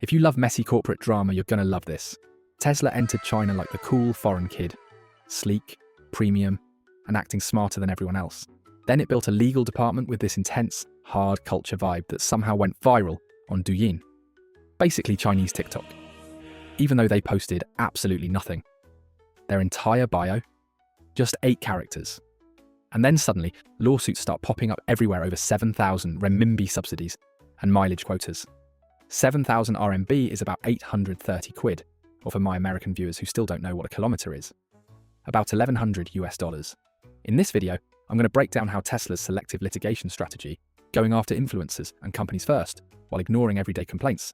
If you love messy corporate drama, you're gonna love this. Tesla entered China like the cool foreign kid. Sleek, premium, and acting smarter than everyone else. Then it built a legal department with this intense, hard culture vibe that somehow went viral on Douyin. Basically Chinese TikTok. Even though they posted absolutely nothing. Their entire bio, just 8 characters. And then suddenly, lawsuits start popping up everywhere over 7,000 renminbi subsidies and mileage quotas. 7,000 RMB is about 830 quid, or for my American viewers who still don't know what a kilometre is, about $1,100. In this video, I'm going to break down how Tesla's selective litigation strategy, going after influencers and companies first, while ignoring everyday complaints,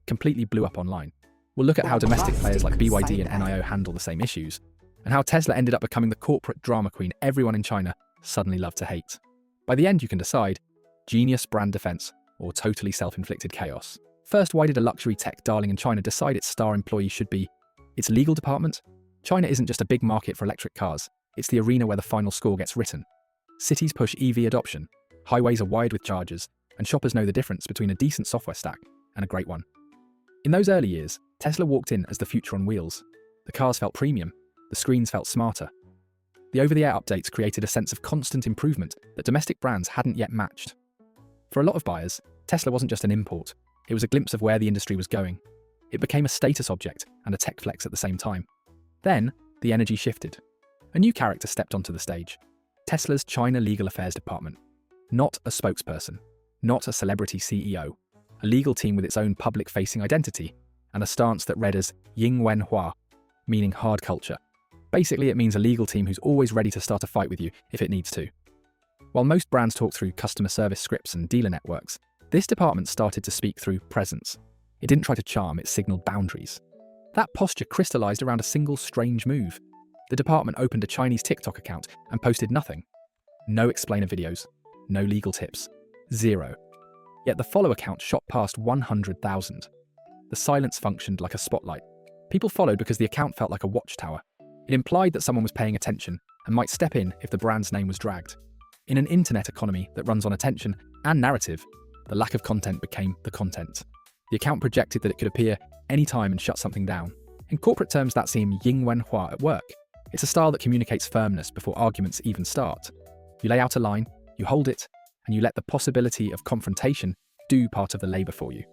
completely blew up online. We'll look at how domestic players like BYD and NIO handle the same issues, and how Tesla ended up becoming the corporate drama queen everyone in China suddenly loved to hate. By the end, you can decide, genius brand defense or totally self-inflicted chaos. First, why did a luxury tech darling in China decide its star employee should be its legal department? China isn't just a big market for electric cars, it's the arena where the final score gets written. Cities push EV adoption, highways are wide with chargers, and shoppers know the difference between a decent software stack and a great one. In those early years, Tesla walked in as the future on wheels. The cars felt premium, the screens felt smarter. The over-the-air updates created a sense of constant improvement that domestic brands hadn't yet matched. For a lot of buyers, Tesla wasn't just an import, it was a glimpse of where the industry was going. It became a status object and a tech flex at the same time. Then, the energy shifted. A new character stepped onto the stage. Tesla's China Legal Affairs Department. Not a spokesperson, not a celebrity CEO, a legal team with its own public-facing identity, and a stance that read as Ying Wen Hua, meaning hard culture. Basically, it means a legal team who's always ready to start a fight with you if it needs to. While most brands talk through customer service scripts and dealer networks, this department started to speak through presence. It didn't try to charm, it signaled boundaries. That posture crystallized around a single strange move. The department opened a Chinese TikTok account and posted nothing. No explainer videos, no legal tips, zero. Yet the follow account shot past 100,000. The silence functioned like a spotlight. People followed because the account felt like a watchtower. It implied that someone was paying attention and might step in if the brand's name was dragged. In an internet economy that runs on attention and narrative, the lack of content became the content. The account projected that it could appear anytime and shut something down. In corporate terms, that seemed Ying Wen Hua at work. It's a style that communicates firmness before arguments even start. You lay out a line, you hold it, and you let the possibility of confrontation do part of the labour for you.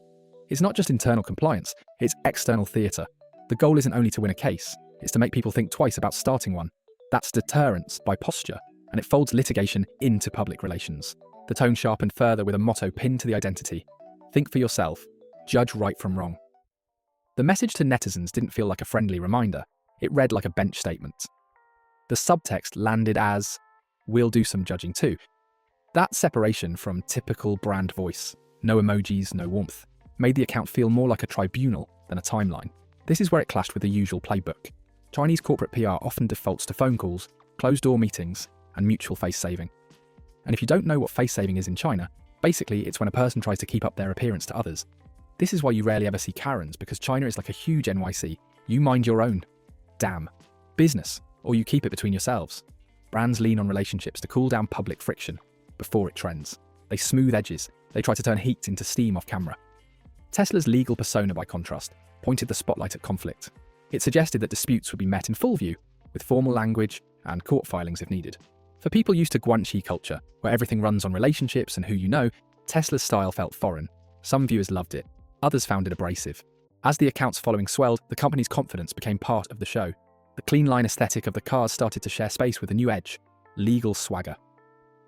It's not just internal compliance, it's external theatre. The goal isn't only to win a case, it's to make people think twice about starting one. That's deterrence by posture, and it folds litigation into public relations. The tone sharpened further with a motto pinned to the identity. Think for yourself, judge right from wrong. The message to netizens didn't feel like a friendly reminder, it read like a bench statement. The subtext landed as, we'll do some judging too. That separation from typical brand voice, no emojis, no warmth, made the account feel more like a tribunal than a timeline. This is where it clashed with the usual playbook. Chinese corporate PR often defaults to phone calls, closed-door meetings, and mutual face saving. And if you don't know what face saving is in China, basically it's when a person tries to keep up their appearance to others. This is why you rarely ever see Karens, because China is like a huge NYC. You mind your own damn business, or you keep it between yourselves. Brands lean on relationships to cool down public friction before it trends. They smooth edges, they try to turn heat into steam off camera. Tesla's legal persona, by contrast, pointed the spotlight at conflict. It suggested that disputes would be met in full view, with formal language and court filings if needed. For people used to guanxi culture, where everything runs on relationships and who you know, Tesla's style felt foreign. Some viewers loved it, others found it abrasive. As the account's following swelled, the company's confidence became part of the show. The clean line aesthetic of the cars started to share space with a new edge, legal swagger.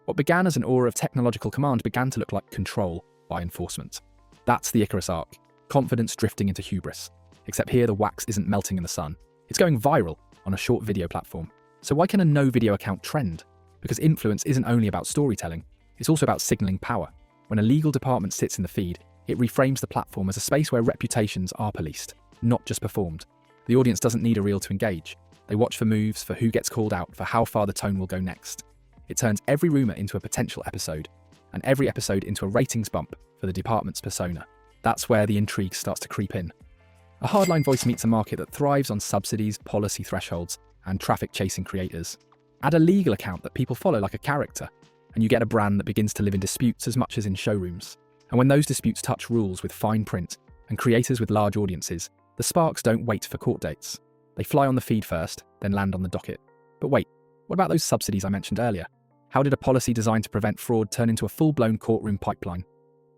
What began as an aura of technological command began to look like control by enforcement. That's the Icarus arc, confidence drifting into hubris. Except here the wax isn't melting in the sun. It's going viral on a short video platform. So why can a no-video account trend? Because influence isn't only about storytelling, it's also about signaling power. When a legal department sits in the feed, it reframes the platform as a space where reputations are policed, not just performed. The audience doesn't need a reel to engage. They watch for moves, for who gets called out, for how far the tone will go next. It turns every rumour into a potential episode, and every episode into a ratings bump for the department's persona. That's where the intrigue starts to creep in. A hardline voice meets a market that thrives on subsidies, policy thresholds, and traffic-chasing creators. Add a legal account that people follow like a character, and you get a brand that begins to live in disputes as much as in showrooms. And when those disputes touch rules with fine print, And creators with large audiences, the sparks don't wait for court dates. They fly on the feed first, then land on the docket. But wait, what about those subsidies I mentioned earlier? How did a policy designed to prevent fraud turn into a full-blown courtroom pipeline?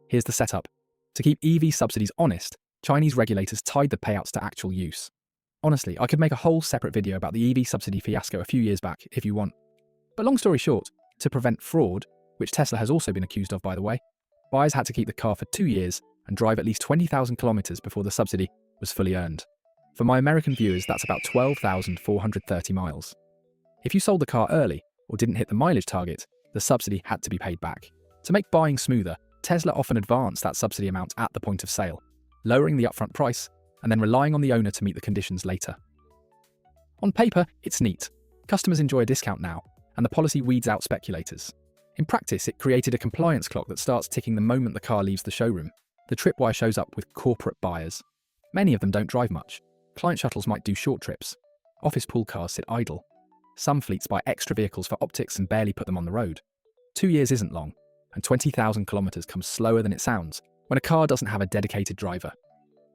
Here's the setup. To keep EV subsidies honest, Chinese regulators tied the payouts to actual use. Honestly, I could make a whole separate video about the EV subsidy fiasco a few years back if you want. But long story short, to prevent fraud, which Tesla has also been accused of by the way, buyers had to keep the car for 2 years and drive at least 20,000 kilometers before the subsidy was fully earned. For my American viewers, that's about 12,430 miles. If you sold the car early or didn't hit the mileage target, the subsidy had to be paid back. To make buying smoother, Tesla often advanced that subsidy amount at the point of sale, lowering the upfront price and then relying on the owner to meet the conditions later. On paper, it's neat. Customers enjoy a discount now, and the policy weeds out speculators. In practice, it created a compliance clock that starts ticking the moment the car leaves the showroom. The tripwire shows up with corporate buyers. Many of them don't drive much. Client shuttles might do short trips. Office pool cars sit idle. Some fleets buy extra vehicles for optics and barely put them on the road. 2 years isn't long, and 20,000 kilometers comes slower than it sounds when a car doesn't have a dedicated driver.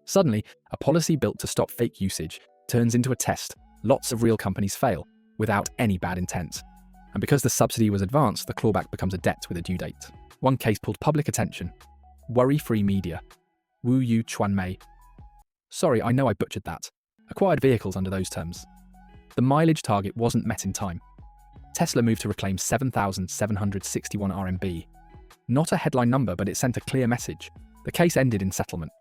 Suddenly, a policy built to stop fake usage turns into a test lots of real companies fail without any bad intent. And because the subsidy was advanced, the clawback becomes a debt with a due date. One case pulled public attention. Worry-free media. Wu Yu Chuan Mei. Sorry, I know I butchered that. Acquired vehicles under those terms. The mileage target wasn't met in time. Tesla moved to reclaim 7,761 RMB. Not a headline number, but it sent a clear message. The case ended in settlement.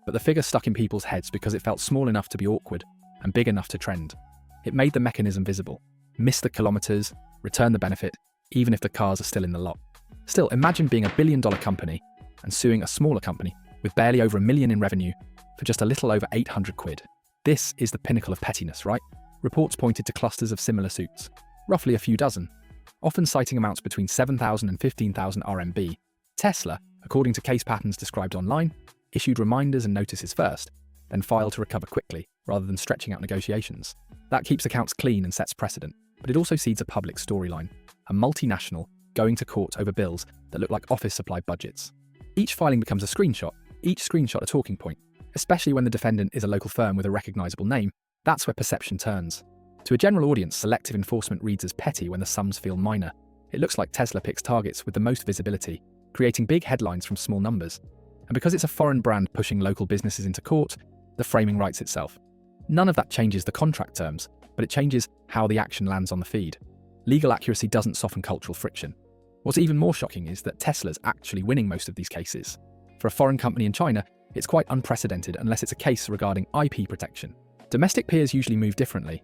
But the figure stuck in people's heads because it felt small enough to be awkward and big enough to trend. It made the mechanism visible. Miss the kilometers, return the benefit, even if the cars are still in the lot. Still, imagine being a billion-dollar company and suing a smaller company with barely over $1 million in revenue for just a little over 800 quid. This is the pinnacle of pettiness, right? Reports pointed to clusters of similar suits, roughly a few dozen, often citing amounts between 7,000 and 15,000 RMB. Tesla, according to case patterns described online, issued reminders and notices first, then filed to recover quickly, rather than stretching out negotiations. That keeps accounts clean and sets precedent, but it also seeds a public storyline, a multinational going to court over bills that look like office supply budgets. Each filing becomes a screenshot, each screenshot a talking point, especially when the defendant is a local firm with a recognizable name. That's where perception turns. To a general audience, selective enforcement reads as petty when the sums feel minor. It looks like Tesla picks targets with the most visibility, creating big headlines from small numbers. And because it's a foreign brand pushing local businesses into court, the framing writes itself. None of that changes the contract terms, but it changes how the action lands on the feed. Legal accuracy doesn't soften cultural friction. What's even more shocking is that Tesla's actually winning most of these cases. For a foreign company in China, it's quite unprecedented unless it's a case regarding IP protection. Domestic peers usually move differently.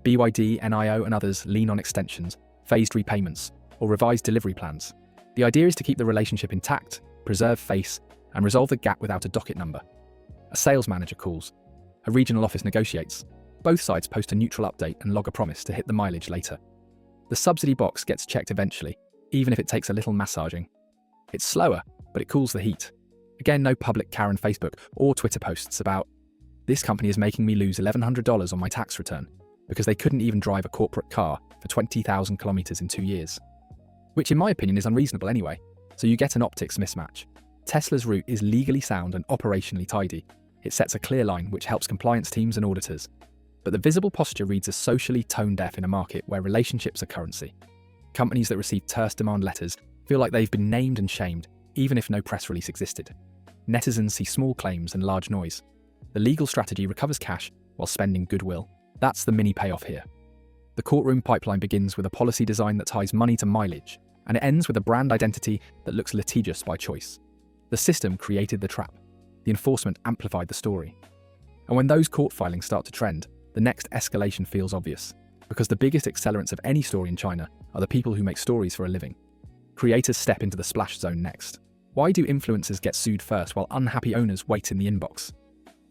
BYD, NIO, and others lean on extensions, phased repayments, or revised delivery plans. The idea is to keep the relationship intact, preserve face, and resolve the gap without a docket number. A sales manager calls. A regional office negotiates. Both sides post a neutral update and log a promise to hit the mileage later. The subsidy box gets checked eventually, even if it takes a little massaging. It's slower, but it cools the heat. Again, no public Karen Facebook or Twitter posts about, "This company is making me lose $1,100 on my tax return," because they couldn't even drive a corporate car for 20,000 kilometers in 2 years. Which in my opinion is unreasonable anyway, so you get an optics mismatch. Tesla's route is legally sound and operationally tidy. It sets a clear line which helps compliance teams and auditors. But the visible posture reads as socially tone-deaf in a market where relationships are currency. Companies that receive terse demand letters feel like they've been named and shamed, even if no press release existed. Netizens see small claims and large noise. The legal strategy recovers cash while spending goodwill. That's the mini payoff here. The courtroom pipeline begins with a policy design that ties money to mileage, and it ends with a brand identity that looks litigious by choice. The system created the trap. The enforcement amplified the story. And when those court filings start to trend, the next escalation feels obvious, because the biggest accelerants of any story in China are the people who make stories for a living. Creators step into the splash zone next. Why do influencers get sued first while unhappy owners wait in the inbox?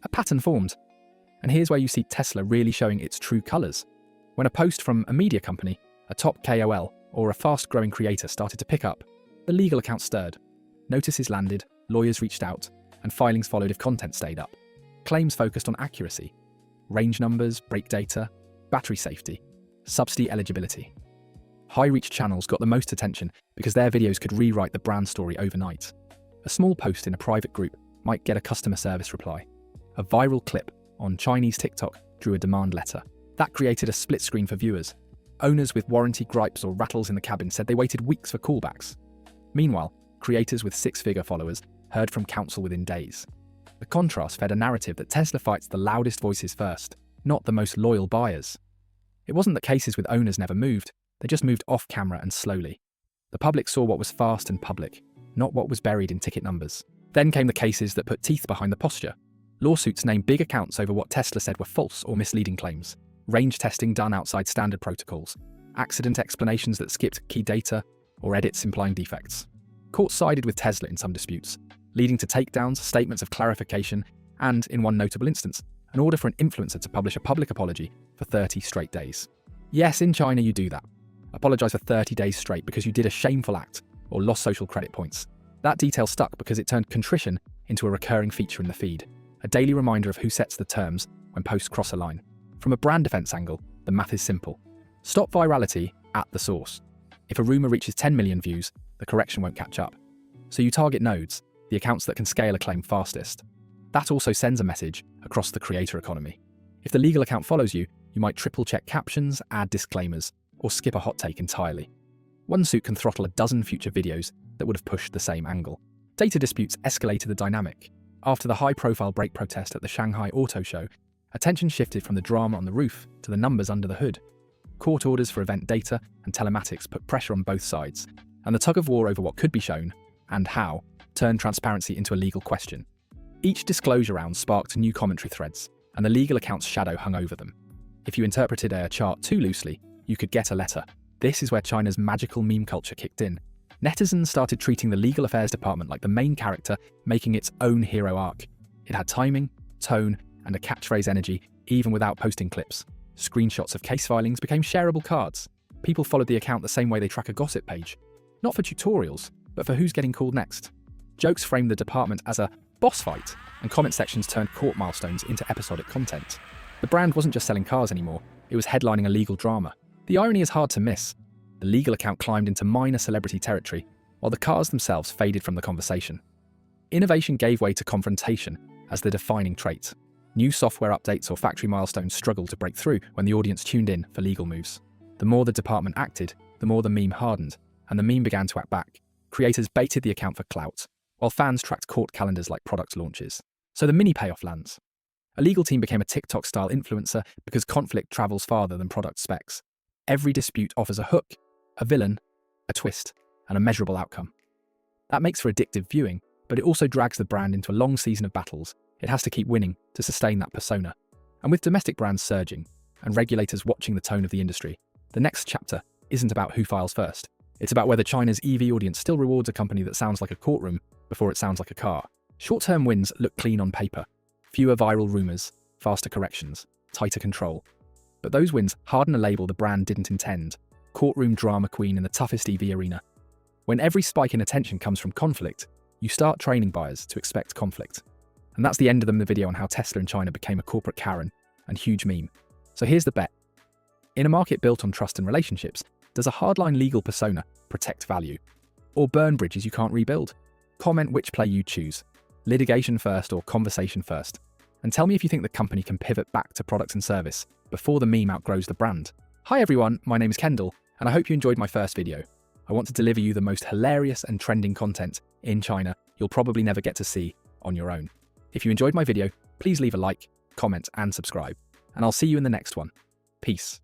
A pattern formed. And here's where you see Tesla really showing its true colours. When a post from a media company, a top KOL, or a fast-growing creator started to pick up, the legal account stirred. Notices landed, lawyers reached out, and filings followed if content stayed up. Claims focused on accuracy, range numbers, brake data, battery safety, subsidy eligibility. High-reach channels got the most attention because their videos could rewrite the brand story overnight. A small post in a private group might get a customer service reply. A viral clip on Chinese TikTok drew a demand letter. That created a split screen for viewers. Owners with warranty gripes or rattles in the cabin said they waited weeks for callbacks. Meanwhile, creators with six-figure followers heard from counsel within days. The contrast fed a narrative that Tesla fights the loudest voices first, not the most loyal buyers. It wasn't that cases with owners never moved, they just moved off camera and slowly. The public saw what was fast and public, not what was buried in ticket numbers. Then came the cases that put teeth behind the posture. Lawsuits named big accounts over what Tesla said were false or misleading claims. Range testing done outside standard protocols. Accident explanations that skipped key data, or edits implying defects. Courts sided with Tesla in some disputes, leading to takedowns, statements of clarification, and, in one notable instance, an order for an influencer to publish a public apology for 30 straight days. Yes, in China you do that. Apologise for 30 days straight because you did a shameful act or lost social credit points. That detail stuck because it turned contrition into a recurring feature in the feed, a daily reminder of who sets the terms when posts cross a line. From a brand defense angle, the math is simple. Stop virality at the source. If a rumor reaches 10 million views, the correction won't catch up. So you target nodes, the accounts that can scale a claim fastest. That also sends a message across the creator economy. If the legal account follows you, you might triple-check captions, add disclaimers, or skip a hot take entirely. One suit can throttle a dozen future videos that would have pushed the same angle. Data disputes escalated the dynamic. After the high-profile brake protest at the Shanghai Auto Show, attention shifted from the drama on the roof to the numbers under the hood. Court orders for event data and telematics put pressure on both sides, and the tug-of-war over what could be shown, and how, turned transparency into a legal question. Each disclosure round sparked new commentary threads, and the legal account's shadow hung over them. If you interpreted a chart too loosely, you could get a letter. This is where China's magical meme culture kicked in. Netizens started treating the legal affairs department like the main character, making its own hero arc. It had timing, tone, and a catchphrase energy, even without posting clips. Screenshots of case filings became shareable cards. People followed the account the same way they track a gossip page. Not for tutorials, but for who's getting called next. Jokes framed the department as a boss fight, and comment sections turned court milestones into episodic content. The brand wasn't just selling cars anymore, it was headlining a legal drama. The irony is hard to miss. The legal account climbed into minor celebrity territory, while the cars themselves faded from the conversation. Innovation gave way to confrontation as the defining trait. New software updates or factory milestones struggled to break through when the audience tuned in for legal moves. The more the department acted, the more the meme hardened, and the meme began to act back. Creators baited the account for clout, while fans tracked court calendars like product launches. So the mini payoff lands. A legal team became a TikTok-style influencer because conflict travels farther than product specs. Every dispute offers a hook, a villain, a twist, and a measurable outcome. That makes for addictive viewing, but it also drags the brand into a long season of battles. It has to keep winning to sustain that persona. And with domestic brands surging, and regulators watching the tone of the industry, the next chapter isn't about who files first. It's about whether China's EV audience still rewards a company that sounds like a courtroom before it sounds like a car. Short-term wins look clean on paper. Fewer viral rumors, faster corrections, tighter control. But those wins harden a label the brand didn't intend. Courtroom drama queen in the toughest EV arena. When every spike in attention comes from conflict, you start training buyers to expect conflict. And that's the end of the video on how Tesla in China became a corporate Karen and huge meme. So here's the bet. In a market built on trust and relationships, does a hardline legal persona protect value? Or burn bridges you can't rebuild? Comment which play you choose. Litigation first or conversation first? And tell me if you think the company can pivot back to products and service before the meme outgrows the brand. Hi everyone, my name is Kendall, and I hope you enjoyed my first video. I want to deliver you the most hilarious and trending content in China you'll probably never get to see on your own. If you enjoyed my video, please leave a like, comment, and subscribe. And I'll see you in the next one. Peace.